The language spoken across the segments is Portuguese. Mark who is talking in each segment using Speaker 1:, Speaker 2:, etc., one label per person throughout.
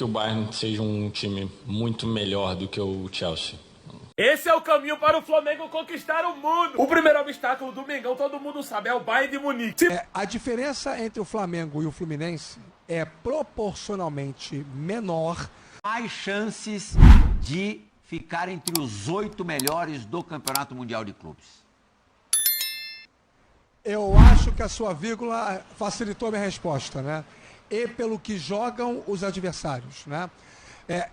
Speaker 1: que o Bayern seja um time muito melhor do que o Chelsea.
Speaker 2: Esse é o caminho para o Flamengo conquistar o mundo. O primeiro obstáculo do Mengão, todo mundo sabe, é o Bayern de Munique.
Speaker 3: A diferença entre o Flamengo e o Fluminense é proporcionalmente menor.
Speaker 4: Mais chances de ficar entre os 8 melhores do Campeonato Mundial de Clubes.
Speaker 3: Eu acho que a sua vírgula facilitou a minha resposta, né? E pelo que jogam os adversários, né?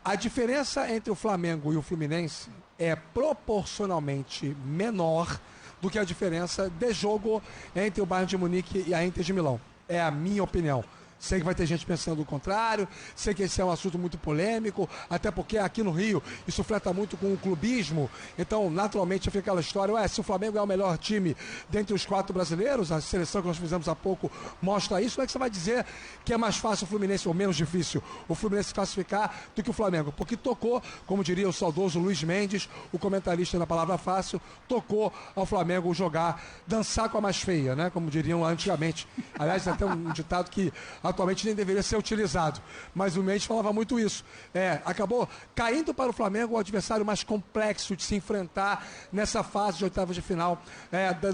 Speaker 3: A diferença entre o Flamengo e o Fluminense é proporcionalmente menor do que a diferença de jogo entre o Bayern de Munique e a Inter de Milão. É a minha opinião. Sei que vai ter gente pensando o contrário, sei que esse é um assunto muito polêmico, até porque aqui no Rio isso fleta muito com o clubismo, então naturalmente fica aquela história, se o Flamengo é o melhor time dentre os 4 brasileiros, a seleção que nós fizemos há pouco mostra isso, como é que você vai dizer que é mais fácil o Fluminense, ou menos difícil, o Fluminense classificar do que o Flamengo? Porque tocou, como diria o saudoso Luiz Mendes, o comentarista na Palavra Fácil, tocou ao Flamengo jogar, dançar com a mais feia, né? Como diriam antigamente. Aliás, até um ditado que atualmente nem deveria ser utilizado, mas o Mendes falava muito isso. Acabou caindo para o Flamengo o adversário mais complexo de se enfrentar nessa fase de oitavas de final,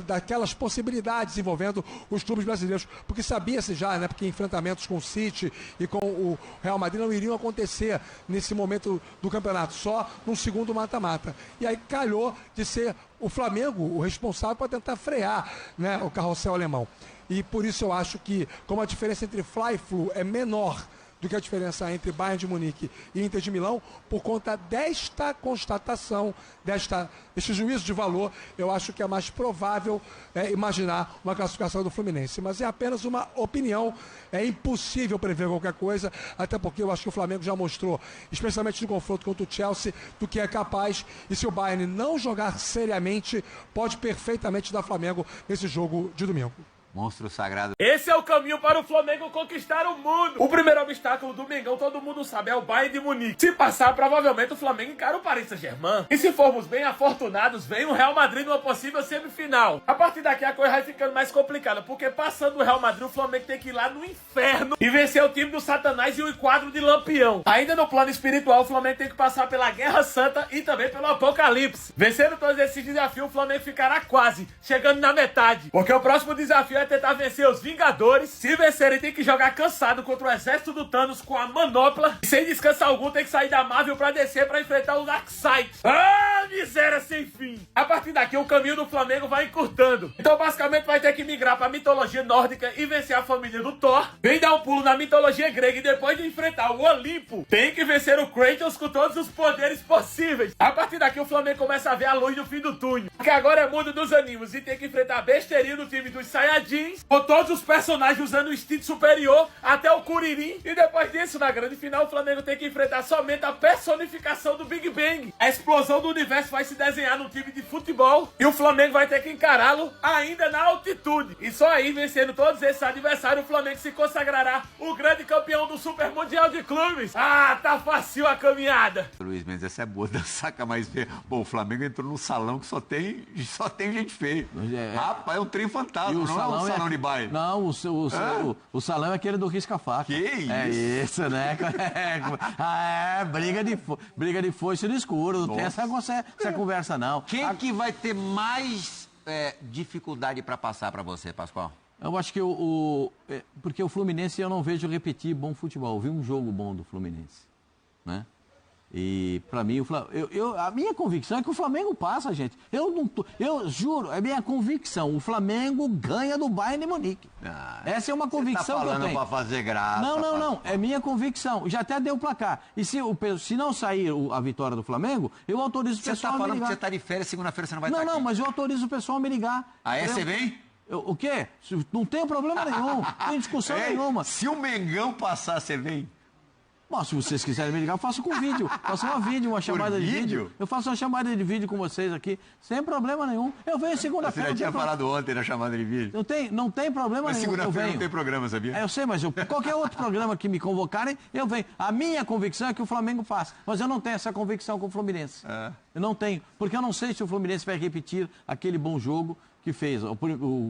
Speaker 3: daquelas possibilidades envolvendo os clubes brasileiros, porque sabia-se já, né, porque enfrentamentos com o City e com o Real Madrid não iriam acontecer nesse momento do campeonato, só num segundo mata-mata. E aí calhou de ser o Flamengo o responsável para tentar frear, né, o carrossel alemão. E por isso eu acho que, como a diferença entre Fla e Flu é menor do que a diferença entre Bayern de Munique e Inter de Milão, por conta desta constatação, deste juízo de valor, eu acho que é mais provável imaginar uma classificação do Fluminense. Mas é apenas uma opinião, é impossível prever qualquer coisa, até porque eu acho que o Flamengo já mostrou, especialmente no confronto contra o Chelsea, do que é capaz, e se o Bayern não jogar seriamente, pode perfeitamente dar Flamengo nesse jogo de domingo.
Speaker 4: Monstro sagrado.
Speaker 2: Esse é o caminho para o Flamengo conquistar o mundo. O primeiro obstáculo do Mengão, todo mundo sabe, é o Bayern de Munique. Se passar, provavelmente o Flamengo encara o Paris Saint-Germain. E se formos bem afortunados, vem o Real Madrid numa possível semifinal. A partir daqui a coisa vai ficando mais complicada, porque passando o Real Madrid, o Flamengo tem que ir lá no inferno e vencer o time do Satanás e o quadro de Lampião. Ainda no plano espiritual, o Flamengo tem que passar pela Guerra Santa e também pelo Apocalipse. Vencendo todos esses desafios, o Flamengo ficará quase chegando na metade, porque o próximo desafio é tentar vencer os Vingadores. Se vencerem, tem que jogar cansado contra o exército do Thanos com a manopla. E sem descanso algum, tem que sair da Marvel pra descer pra enfrentar o Darkseid. Ah, miséria sem fim. A partir daqui, o caminho do Flamengo vai encurtando. Então, basicamente, vai ter que migrar pra mitologia nórdica e vencer a família do Thor. Vem dar um pulo na mitologia grega e depois de enfrentar o Olimpo, tem que vencer o Kratos com todos os poderes possíveis. A partir daqui, o Flamengo começa a ver a luz no fim do túnel. Porque agora é mundo dos animes e tem que enfrentar a besteirinha do time dos Saiyajins, com todos os personagens usando o instinto superior, até o Kuririn. E depois disso, na grande final, o Flamengo tem que enfrentar somente a personificação do Big Bang. A explosão do universo vai se desenhar num time de futebol e o Flamengo vai ter que encará-lo ainda na altitude. E só aí, vencendo todos esses adversários, o Flamengo se consagrará o grande campeão do Super Mundial de Clubes. Ah, tá fácil a caminhada.
Speaker 4: Luiz Mendes, essa é boa, saca mais feia. Bom, o Flamengo entrou num salão que só tem gente feia. Rapaz, é um trem fantasma, não é um salão de baile.
Speaker 5: Não, o salão é aquele do risca-faca.
Speaker 4: Que isso?
Speaker 5: É isso, né? Briga de foice no escuro. Não tem essa conversa, não.
Speaker 4: Quem que vai ter mais dificuldade para passar para você, Pascoal?
Speaker 5: Eu acho que porque o Fluminense eu não vejo repetir bom futebol. Eu vi um jogo bom do Fluminense, né? E para mim, a minha convicção é que o Flamengo passa, gente. Eu juro, é minha convicção. O Flamengo ganha do Bayern de Munique. Essa é uma convicção que eu tenho.
Speaker 4: Você tá falando para fazer graça.
Speaker 5: Não. É minha convicção. Já até deu placar. E se não sair a vitória do Flamengo, eu autorizo o pessoal a me ligar. Você tá falando que
Speaker 4: você tá de férias, segunda-feira você não vai estar aqui.
Speaker 5: Não, mas eu autorizo o pessoal a me ligar.
Speaker 4: Aí você vem?
Speaker 5: O quê? Não tem problema nenhum. Não tem discussão nenhuma.
Speaker 4: Se o Mengão passar, você vem?
Speaker 5: Bom, se vocês quiserem me ligar, eu faço com vídeo. Faço uma chamada de vídeo. Eu faço uma chamada de vídeo com vocês aqui, sem problema nenhum. Eu venho segunda-feira.
Speaker 4: Você já tinha falado ontem na chamada de vídeo.
Speaker 5: Não tem problema
Speaker 4: mas
Speaker 5: nenhum.
Speaker 4: Mas segunda-feira não tem programa, sabia?
Speaker 5: Eu sei, mas qualquer outro programa que me convocarem, eu venho. A minha convicção é que o Flamengo passa. Mas eu não tenho essa convicção com o Fluminense. Eu não tenho. Porque eu não sei se o Fluminense vai repetir aquele bom jogo que fez o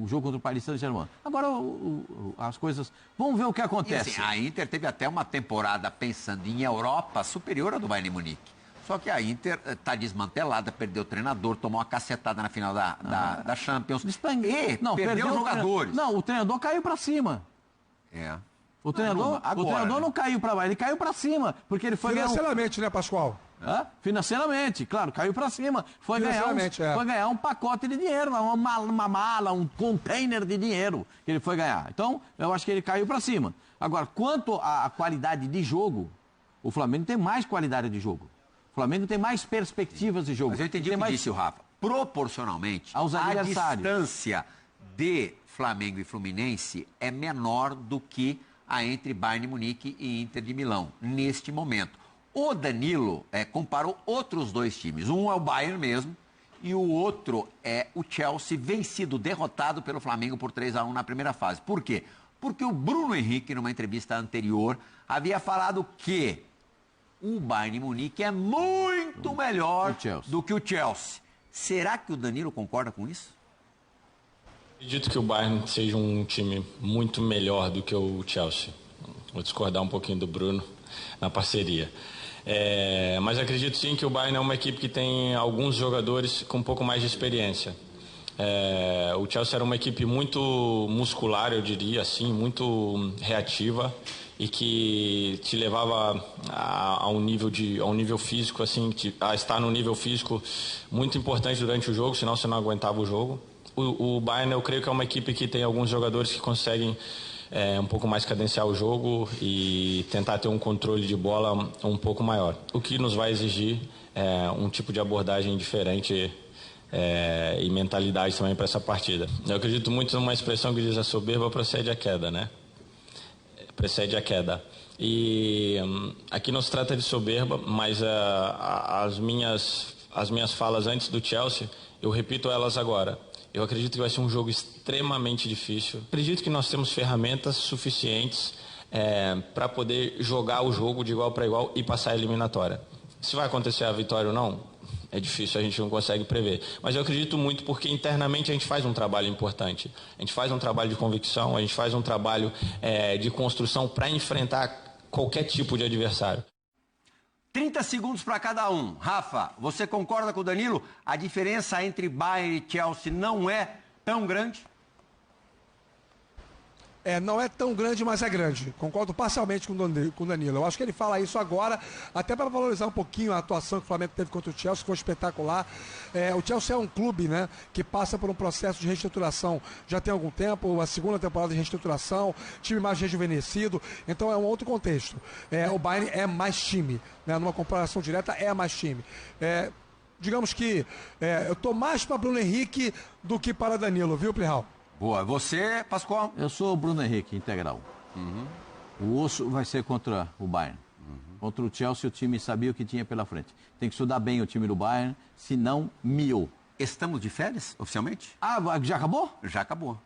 Speaker 5: jogo contra o Paris Saint-Germain. Agora as coisas... Vamos ver o que acontece.
Speaker 4: E, assim, a Inter teve até uma temporada pensando em Europa superior à do Bayern de Munique. Só que a Inter está desmantelada, perdeu o treinador, tomou uma cacetada na final da Champions.
Speaker 5: Não,
Speaker 4: perdeu os jogadores.
Speaker 5: Não, o treinador caiu para cima. O treinador não caiu para baixo, ele caiu para cima, porque ele foi
Speaker 3: financeiramente, né, Pascoal?
Speaker 5: Financeiramente, claro, caiu para cima. Foi ganhar um pacote de dinheiro, uma mala, um container de dinheiro que ele foi ganhar. Então, eu acho que ele caiu para cima. Agora, quanto à qualidade de jogo, o Flamengo tem mais qualidade de jogo. O Flamengo tem mais perspectivas de jogo.
Speaker 4: Mas eu entendi o que disse o Rafa. Proporcionalmente,
Speaker 5: aos adversários,
Speaker 4: a distância de Flamengo e Fluminense é menor do que a entre Bayern de Munique e Inter de Milão, neste momento. O Danilo comparou outros dois times. Um é o Bayern mesmo e o outro é o Chelsea, derrotado pelo Flamengo por 3-1 na primeira fase. Por quê? Porque o Bruno Henrique, numa entrevista anterior, havia falado que o Bayern de Munique é muito melhor do que o Chelsea. Será que o Danilo concorda com isso?
Speaker 1: Acredito que o Bayern seja um time muito melhor do que o Chelsea. Vou discordar um pouquinho do Bruno na parceria. Mas acredito sim que o Bayern é uma equipe que tem alguns jogadores com um pouco mais de experiência. O Chelsea era uma equipe muito muscular, eu diria assim, muito reativa e que te levava a um nível físico, assim, a estar num nível físico muito importante durante o jogo, senão você não aguentava o jogo. O Bayern, eu creio que é uma equipe que tem alguns jogadores que conseguem um pouco mais cadenciar o jogo e tentar ter um controle de bola um pouco maior. O que nos vai exigir um tipo de abordagem diferente e mentalidade também para essa partida. Eu acredito muito numa expressão que diz: a soberba precede a queda, né? Precede a queda. E aqui não se trata de soberba, mas as minhas falas antes do Chelsea, eu repito elas agora. Eu acredito que vai ser um jogo extremamente difícil. Acredito que nós temos ferramentas suficientes para poder jogar o jogo de igual para igual e passar a eliminatória. Se vai acontecer a vitória ou não, é difícil, a gente não consegue prever. Mas eu acredito muito porque internamente a gente faz um trabalho importante. A gente faz um trabalho de convicção, a gente faz um trabalho de construção para enfrentar qualquer tipo de adversário.
Speaker 4: 30 segundos para cada um. Rafa, você concorda com o Danilo? A diferença entre Bayern e Chelsea não é tão grande?
Speaker 3: Não é tão grande, mas é grande. Concordo parcialmente com o Danilo. Eu acho que ele fala isso agora, até para valorizar um pouquinho a atuação que o Flamengo teve contra o Chelsea, que foi espetacular. O Chelsea é um clube, né, que passa por um processo de reestruturação já tem algum tempo, a segunda temporada de reestruturação, time mais rejuvenescido, então é um outro contexto. O Bayern é mais time, né, numa comparação direta é mais time. Digamos que eu estou mais para Bruno Henrique do que para Danilo, viu, Plihal?
Speaker 4: Boa. Você, Pascoal?
Speaker 5: Eu sou o Bruno Henrique, integral. O osso vai ser contra o Bayern. Contra o Chelsea, o time sabia o que tinha pela frente. Tem que estudar bem o time do Bayern, senão miou.
Speaker 4: Estamos de férias, oficialmente?
Speaker 5: Já acabou?
Speaker 4: Já acabou.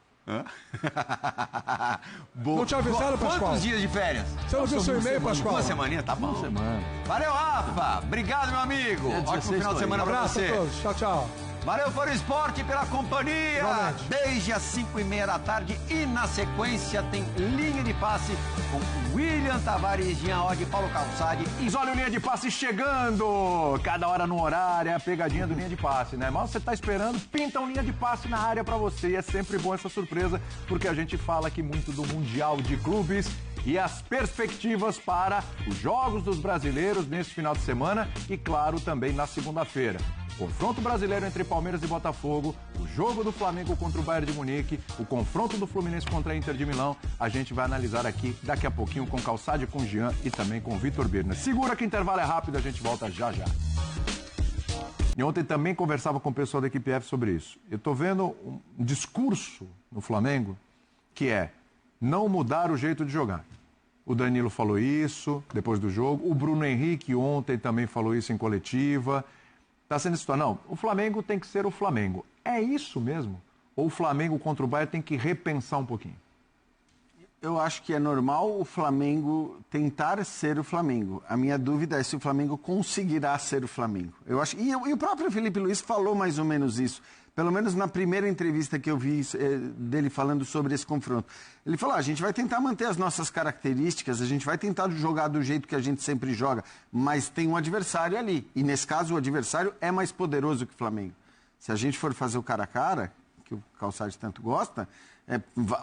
Speaker 3: Não te avisaram, Pascoal?
Speaker 4: Quantos dias de férias?
Speaker 3: Você não viu seu e-mail, Pascoal?
Speaker 4: Uma semaninha, tá bom.
Speaker 5: Uma semana.
Speaker 4: Valeu, Rafa. Obrigado, meu amigo. Ótimo final de semana pra você.
Speaker 3: Abraço a todos. Tchau, tchau.
Speaker 4: Valeu, Foro Esporte, pela companhia.
Speaker 3: Igualmente.
Speaker 4: Desde as 5h30 da tarde. E na sequência tem Linha de Passe com William Tavares, Jean Oddi, Paulo Calçade.
Speaker 6: Mas olha o Linha de Passe chegando. Cada hora no horário, é a pegadinha do Linha de Passe, né? Mas você tá esperando, pinta um Linha de Passe na área pra você. E é sempre bom essa surpresa, porque a gente fala aqui muito do Mundial de Clubes e as perspectivas para os jogos dos brasileiros nesse final de semana e, claro, também na segunda-feira. Confronto brasileiro entre Palmeiras e Botafogo, o jogo do Flamengo contra o Bayern de Munique, o confronto do Fluminense contra a Inter de Milão, a gente vai analisar aqui daqui a pouquinho com Calçade, com Jean e também com Vitor Birner. Segura que o intervalo é rápido, a gente volta já já. E ontem também conversava com o pessoal da equipe F sobre isso. Eu estou vendo um discurso no Flamengo que é não mudar o jeito de jogar. O Danilo falou isso depois do jogo, o Bruno Henrique ontem também falou isso em coletiva. Está sendo isso, não, o Flamengo tem que ser o Flamengo. É isso mesmo? Ou o Flamengo contra o Bayern tem que repensar um pouquinho?
Speaker 7: Eu acho que é normal o Flamengo tentar ser o Flamengo. A minha dúvida é se o Flamengo conseguirá ser o Flamengo. Eu acho, e o próprio Felipe Luiz falou mais ou menos isso. Pelo menos na primeira entrevista que eu vi dele falando sobre esse confronto. Ele falou, a gente vai tentar manter as nossas características, a gente vai tentar jogar do jeito que a gente sempre joga, mas tem um adversário ali. E nesse caso o adversário é mais poderoso que o Flamengo. Se a gente for fazer o cara a cara, que o Calçade tanto gosta,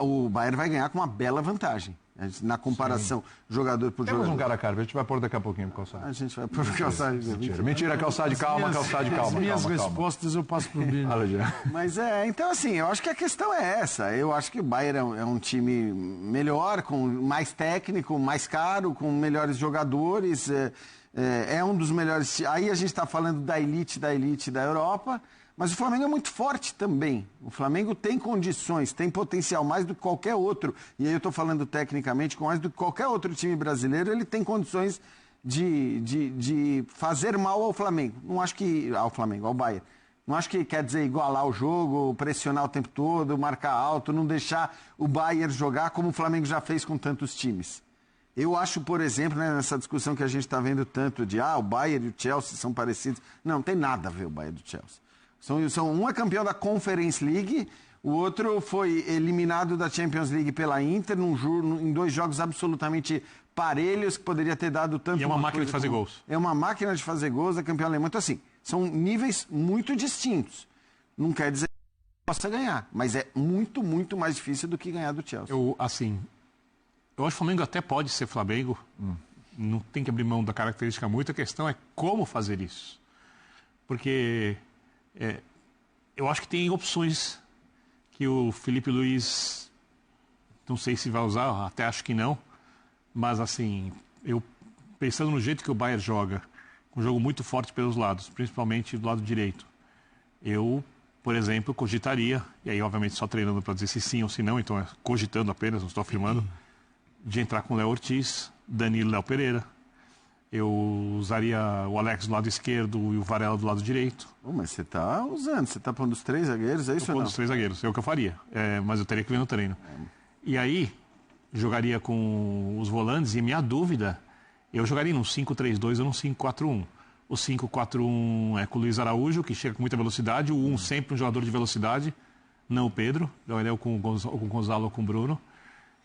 Speaker 7: o Bayern vai ganhar com uma bela vantagem. Na comparação, jogador por jogador.
Speaker 6: Temos um cara a cara, a gente vai pôr daqui a pouquinho pro Calçade.
Speaker 7: A gente vai pôr pro Calçade.
Speaker 6: Mentira, Calçade, calma.
Speaker 8: As minhas respostas eu passo pro Bino.
Speaker 7: Mas então assim, eu acho que a questão é essa. Eu acho que o Bayern é um time melhor, com mais técnico, mais caro, com melhores jogadores. É um dos melhores. Aí a gente está falando da elite da Europa. Mas o Flamengo é muito forte também. O Flamengo tem condições, tem potencial mais do que qualquer outro. E aí eu estou falando tecnicamente, com mais do que qualquer outro time brasileiro, ele tem condições de fazer mal ao Flamengo. Não acho que... ao Bayern. Não acho que quer dizer igualar o jogo, pressionar o tempo todo, marcar alto, não deixar o Bayern jogar como o Flamengo já fez com tantos times. Eu acho, por exemplo, né, nessa discussão que a gente está vendo tanto de o Bayern e o Chelsea são parecidos. Não tem nada a ver o Bayern e o Chelsea. Um é campeão da Conference League, o outro foi eliminado da Champions League pela Inter em 2 jogos absolutamente parelhos, que poderia ter dado tanto...
Speaker 9: E é uma máquina de fazer gols.
Speaker 7: É uma máquina de fazer gols, é campeão alemão. Então, assim, são níveis muito distintos. Não quer dizer que possa ganhar, mas é muito, muito mais difícil do que ganhar do Chelsea.
Speaker 9: Eu acho que o Flamengo até pode ser Flamengo, não tem que abrir mão da característica muito, a questão é como fazer isso. Porque... eu acho que tem opções que o Felipe Luiz, não sei se vai usar, até acho que não, mas assim, eu pensando no jeito que o Bayern joga, um jogo muito forte pelos lados, principalmente do lado direito, eu, por exemplo, cogitaria, e aí obviamente só treinando para dizer se sim ou se não, então é cogitando apenas, não estou afirmando, de entrar com o Léo Ortiz, Danilo e Léo Pereira. Eu usaria o Alex do lado esquerdo e o Varela do lado direito.
Speaker 7: Mas você está usando, você está pondo os 3 zagueiros, é isso ou não?
Speaker 9: Pondo os 3 zagueiros, é o que eu faria, mas eu teria que ver no treino. E aí, jogaria com os volantes, e minha dúvida, eu jogaria num 5-3-2 ou num 5-4-1. O 5-4-1 é com o Luiz Araújo, que chega com muita velocidade, o 1 sempre um jogador de velocidade, não o Pedro, jogaria com o Gonzalo ou com o Bruno.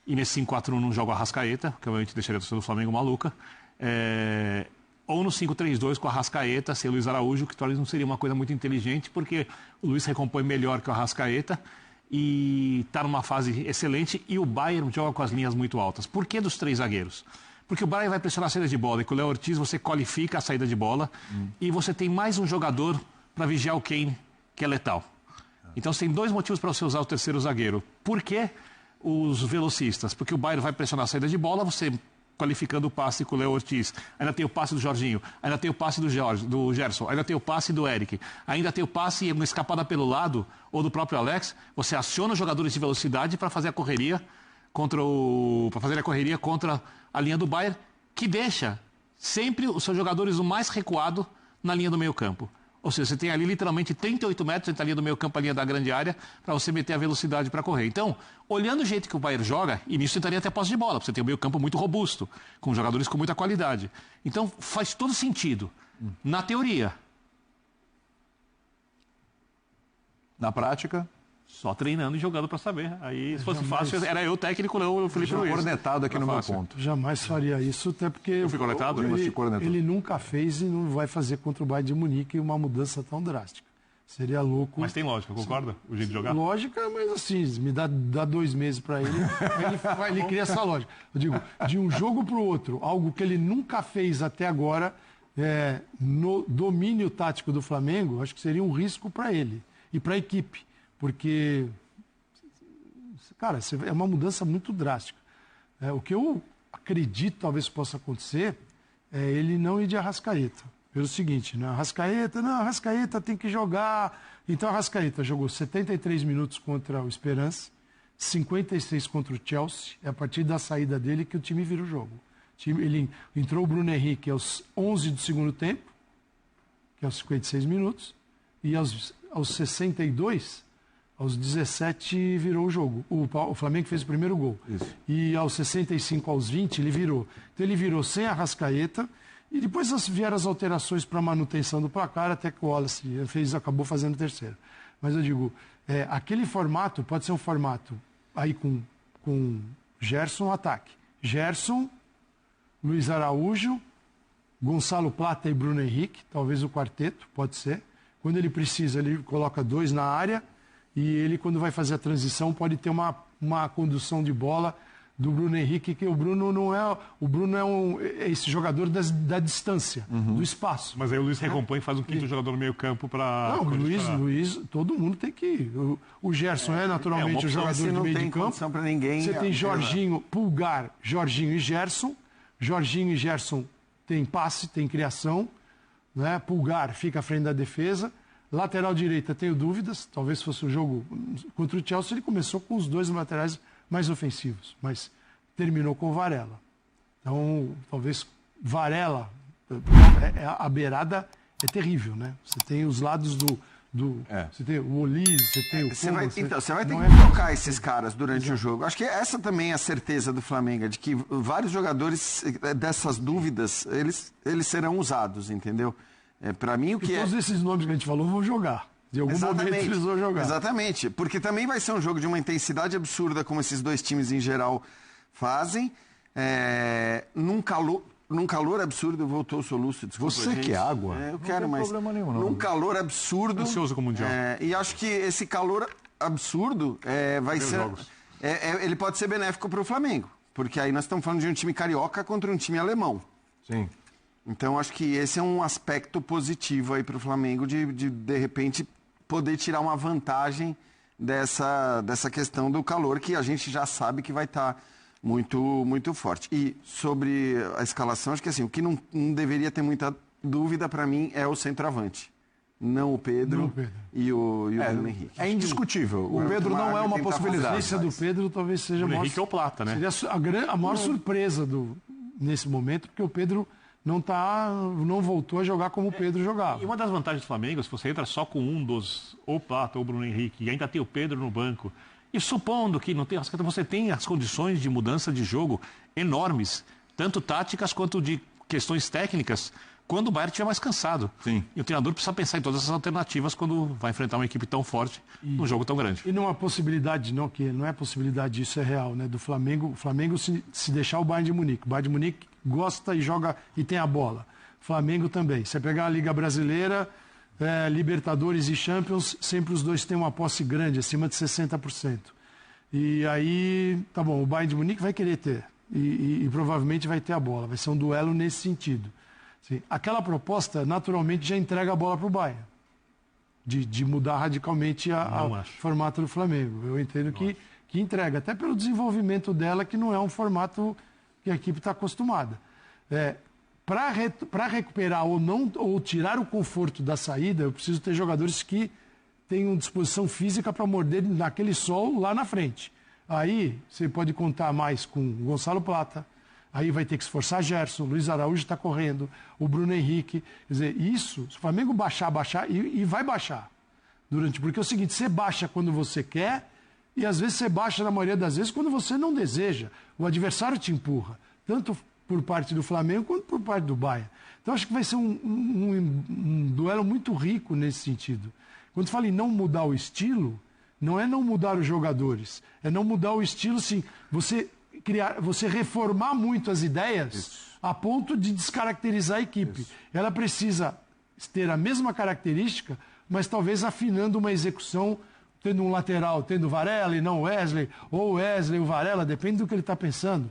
Speaker 9: E nesse 5-4-1 não joga o Arrascaeta, que obviamente deixaria a torcida do Flamengo maluca. Ou no 5-3-2 com a Arrascaeta, sem o Luiz Araújo, que talvez não seria uma coisa muito inteligente, porque o Luiz recompõe melhor que o Arrascaeta e está numa fase excelente, e o Bayern joga com as linhas muito altas. Por que dos 3 zagueiros? Porque o Bayern vai pressionar a saída de bola, e com o Léo Ortiz você qualifica a saída de bola, e você tem mais um jogador para vigiar o Kane, que é letal. Então você tem 2 motivos para você usar o terceiro zagueiro. Por que os velocistas? Porque o Bayern vai pressionar a saída de bola, você... qualificando o passe com o Léo Ortiz, ainda tem o passe do Jorginho, ainda tem o passe do Gerson, ainda tem o passe do Eric, ainda tem o passe e uma escapada pelo lado, ou do próprio Alex, você aciona os jogadores de velocidade para fazer a correria contra a linha do Bayern, que deixa sempre os seus jogadores o mais recuado na linha do meio campo. Ou seja, você tem ali literalmente 38 metros entre a linha do meio campo e a linha da grande área para você meter a velocidade para correr. Então, olhando o jeito que o Bayern joga, e nisso tentaria até posse de bola, porque você tem um meio campo muito robusto, com jogadores com muita qualidade. Então, faz todo sentido. Na teoria.
Speaker 6: Na prática?
Speaker 9: Só treinando e jogando para saber. Aí, se fosse fácil, era eu técnico, não o Felipe Luiz.
Speaker 6: Cornetado aqui no meu ponto.
Speaker 8: Jamais faria isso, até porque
Speaker 9: eu fui cornetado?
Speaker 8: Ele nunca fez e não vai fazer contra o Bayern de Munique uma mudança tão drástica. Seria louco.
Speaker 9: Mas tem lógica, concorda? O jeito de jogar?
Speaker 8: Lógica, mas assim, me dá 2 meses para ele, ele cria essa lógica. Eu digo, de um jogo para o outro, algo que ele nunca fez até agora, no domínio tático do Flamengo, acho que seria um risco para ele e para a equipe. Porque, cara, é uma mudança muito drástica. O que eu acredito talvez possa acontecer é ele não ir de Arrascaeta. Pelo seguinte, né? Arrascaeta tem que jogar. Então, Arrascaeta jogou 73 minutos contra o Esperance, 56 contra o Chelsea. É a partir da saída dele que o time vira o jogo. Ele entrou o Bruno Henrique aos 11 do segundo tempo, que é aos 56 minutos, e aos 62... Aos 17 virou o jogo. O Flamengo fez o primeiro gol.
Speaker 6: Isso.
Speaker 8: E aos 65, aos 20, ele virou. Então ele virou sem a Arrascaeta. E depois vieram as alterações para manutenção do placar, até que o Wallace acabou fazendo o terceiro. Mas eu digo, aquele formato pode ser um formato aí com Gerson no ataque. Gerson, Luiz Araújo, Gonçalo Plata e Bruno Henrique, talvez o quarteto, pode ser. Quando ele precisa, ele coloca 2 na área e ele, quando vai fazer a transição, pode ter uma condução de bola do Bruno Henrique, que o Bruno não é... O Bruno é esse jogador da distância, do espaço.
Speaker 9: Mas aí o Luiz recompõe e faz um quinto jogador no meio campo para...
Speaker 8: Não, o Luiz, todo mundo tem que ir. O Gerson é naturalmente o jogador de meio de campo. Você tem Jorginho, Pulgar, Jorginho e Gerson. Jorginho e Gerson tem passe, tem criação. Né? Pulgar fica à frente da defesa. Lateral direita, tenho dúvidas. Talvez fosse o jogo contra o Chelsea. Ele começou com os 2 laterais mais ofensivos, mas terminou com o Varela. Então, talvez Varela, a beirada é terrível, né? Você tem os lados você tem o Olise, você tem o
Speaker 7: Você vai ter que trocar esses caras durante o jogo. Acho que essa também é a certeza do Flamengo, de que vários jogadores dessas dúvidas, eles serão usados, entendeu? Para mim, o que
Speaker 8: todos esses nomes que a gente falou vão jogar. De algum momento eles vão jogar.
Speaker 7: Exatamente, porque também vai ser um jogo de uma intensidade absurda, como esses 2 times em geral fazem, num calor absurdo. Voltou o soluço, desculpa,
Speaker 6: Você
Speaker 7: gente.
Speaker 6: Quer água?
Speaker 7: Eu quero, mas num calor absurdo.
Speaker 9: Ansioso com o Mundial.
Speaker 7: E acho que esse calor absurdo vai ser... ele pode ser benéfico para o Flamengo, porque aí nós estamos falando de um time carioca contra um time alemão.
Speaker 6: Sim.
Speaker 7: Então acho que esse é um aspecto positivo aí para o Flamengo de repente poder tirar uma vantagem dessa questão do calor, que a gente já sabe que vai estar muito, muito forte. E sobre a escalação, acho que assim, o que não deveria ter muita dúvida para mim é o centroavante. Não o Pedro, e o Bruno Henrique.
Speaker 6: É indiscutível. O Pedro não é uma possibilidade.
Speaker 8: A ausência do Pedro talvez seja
Speaker 9: o Henrique é o Plata, né?
Speaker 8: Seria a maior surpresa nesse momento, porque o Pedro não voltou a jogar como o Pedro jogava.
Speaker 9: E uma das vantagens do Flamengo, se você entra só com um dos, ou Plata ou Bruno Henrique, e ainda tem o Pedro no banco, e supondo que não tem Arrascaeta, você tem as condições de mudança de jogo enormes, tanto táticas quanto de questões técnicas, quando o Bayern estiver mais cansado.
Speaker 6: Sim.
Speaker 9: E o treinador precisa pensar em todas essas alternativas quando vai enfrentar uma equipe tão forte num jogo tão grande.
Speaker 8: E numa possibilidade, que não é possibilidade, isso é real, né? Do Flamengo, se deixar o Bayern de Munique. O Bayern de Munique gosta e joga e tem a bola. Flamengo também. Você pegar a Liga Brasileira, Libertadores e Champions, sempre os dois têm uma posse grande, acima de 60%. E aí, tá bom, o Bayern de Munique vai querer ter. E provavelmente vai ter a bola. Vai ser um duelo nesse sentido. Sim, aquela proposta naturalmente já entrega a bola para o Bayern, de mudar radicalmente o formato do Flamengo. Eu entendo que entrega, até pelo desenvolvimento dela, que não é um formato que a equipe está acostumada. Para recuperar ou tirar o conforto da saída, eu preciso ter jogadores que tenham disposição física para morder naquele sol lá na frente. Aí você pode contar mais com o Gonçalo Plata. Aí vai ter que esforçar Gerson, Luiz Araújo está correndo, o Bruno Henrique. Quer dizer, se o Flamengo baixar, e vai baixar. Porque é o seguinte, você baixa quando você quer e às vezes você baixa, na maioria das vezes, quando você não deseja. O adversário te empurra, tanto por parte do Flamengo quanto por parte do Bayern. Então acho que vai ser um duelo muito rico nesse sentido. Quando fala em não mudar o estilo, não é não mudar os jogadores, é não mudar o estilo, sim. Você reformar muito as ideias a ponto de descaracterizar a equipe. Ela precisa ter a mesma característica, mas talvez afinando uma execução, tendo um lateral, tendo Varela e não Wesley, ou Wesley e o Varela, depende do que ele está pensando.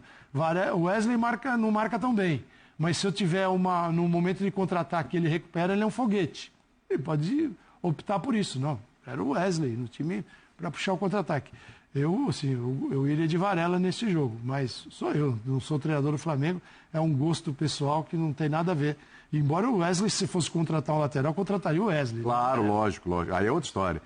Speaker 8: O Wesley não marca tão bem, mas se eu tiver no momento de contra-ataque ele recupera, ele é um foguete. Ele pode optar por isso. Não, quero o Wesley no time para puxar o contra-ataque. Eu iria de Varela nesse jogo, mas sou eu, não sou treinador do Flamengo, é um gosto pessoal que não tem nada a ver. Embora o Wesley, se fosse contratar um lateral, contrataria o Wesley.
Speaker 6: Claro, lógico. Aí é outra história.